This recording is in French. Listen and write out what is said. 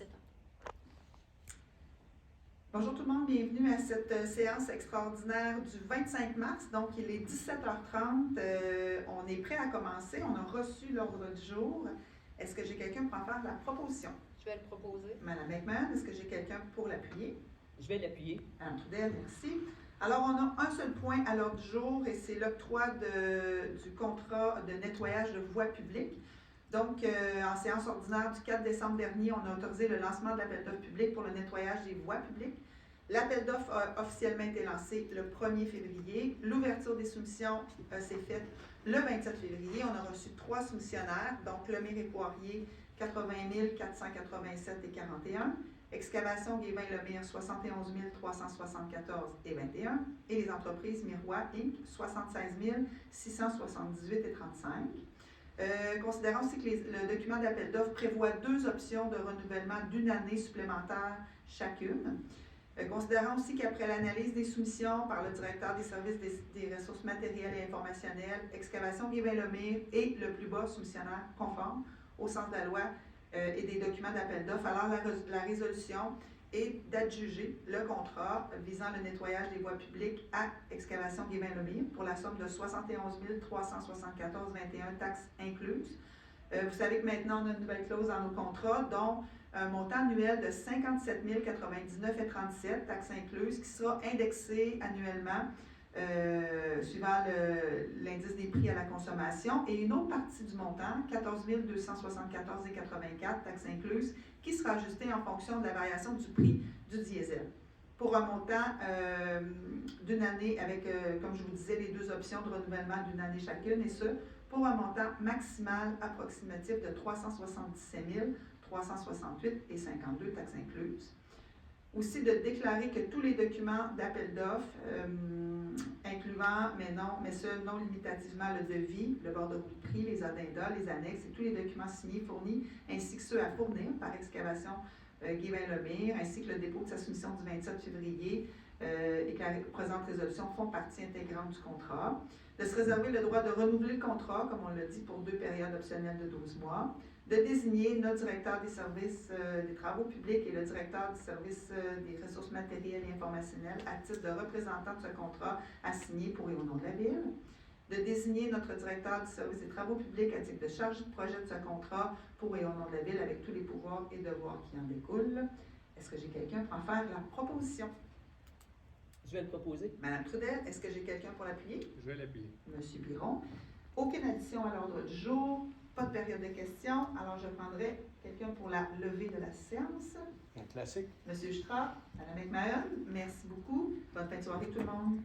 17h. Bonjour tout le monde, bienvenue à cette séance extraordinaire du 25 mars. Donc, il est 17h30. On est prêt à commencer. On a reçu l'ordre du jour. Est-ce que j'ai quelqu'un pour en faire la proposition? Je vais le proposer. Madame Beckman, est-ce que j'ai quelqu'un pour l'appuyer? Je vais l'appuyer. Madame Trudel, merci. Alors, on a un seul point à l'ordre du jour et c'est l'octroi du contrat de nettoyage de voies publiques. Donc, en séance ordinaire du 4 décembre dernier, on a autorisé le lancement de l'appel d'offres public pour le nettoyage des voies publiques. L'appel d'offres a officiellement été lancé le 1er février. L'ouverture des soumissions s'est faite le 27 février. On a reçu 3 soumissionnaires, donc Lemire et Poirier, 80 487 et 41. Excavation Guévin-Lemire, 71 374 et 21. Et les entreprises Miroir Inc., 76 678 et 35. Considérons aussi que le document d'appel d'offres prévoit 2 options de renouvellement d'1 année supplémentaire chacune. Considérons aussi qu'après l'analyse des soumissions par le directeur des services des ressources matérielles et informationnelles, Excavation Guévin-Lemire et le plus bas soumissionnaire conforme au sens de la loi et des documents d'appel d'offres, alors la résolution est d'adjuger le contrat visant le nettoyage des voies publiques à Excavation Guévin-Lemire pour la somme de 71 374,21 taxes incluses. Vous savez que maintenant, on a une nouvelle clause dans nos contrats, dont un montant annuel de 57 099,37 taxes incluses, qui sera indexé annuellement suivant l'indice des prix à la consommation, et une autre partie du montant, 14 274,84 taxes incluses, qui sera ajustée en fonction de la variation du prix du diesel, pour un montant d'une année avec, comme je vous disais, les 2 options de renouvellement d'une année chacune, et ce, pour un montant maximal approximatif de 377 368 et 52 taxes incluses. Aussi de déclarer que tous les documents d'appel d'offres, incluant, mais ce non limitativement le devis, le bordereau de prix, les addendas, les annexes et tous les documents signés, fournis, ainsi que ceux à fournir par Excavation Guévin-Lemire, ainsi que le dépôt de sa soumission du 27 février et que la présente résolution font partie intégrante du contrat. De se réserver le droit de renouveler le contrat, comme on l'a dit, pour 2 périodes optionnelles de 12 mois. De désigner notre directeur des services des travaux publics et le directeur du service des ressources matérielles et informationnelles à titre de représentant de ce contrat à signer pour et au nom de la Ville. De désigner notre directeur du service des travaux publics à titre de chargé de projet de ce contrat pour et au nom de la Ville avec tous les pouvoirs et devoirs qui en découlent. Est-ce que j'ai quelqu'un pour en faire la proposition? Je vais le proposer. Madame Trudel, est-ce que j'ai quelqu'un pour l'appuyer? Je vais l'appuyer. Monsieur Biron. Aucune addition à l'ordre du jour. Pas de période de questions. Alors, je prendrai quelqu'un pour la levée de la séance. Un classique. Monsieur Stra, Madame McMahon, merci beaucoup. Bonne fin de soirée tout le monde.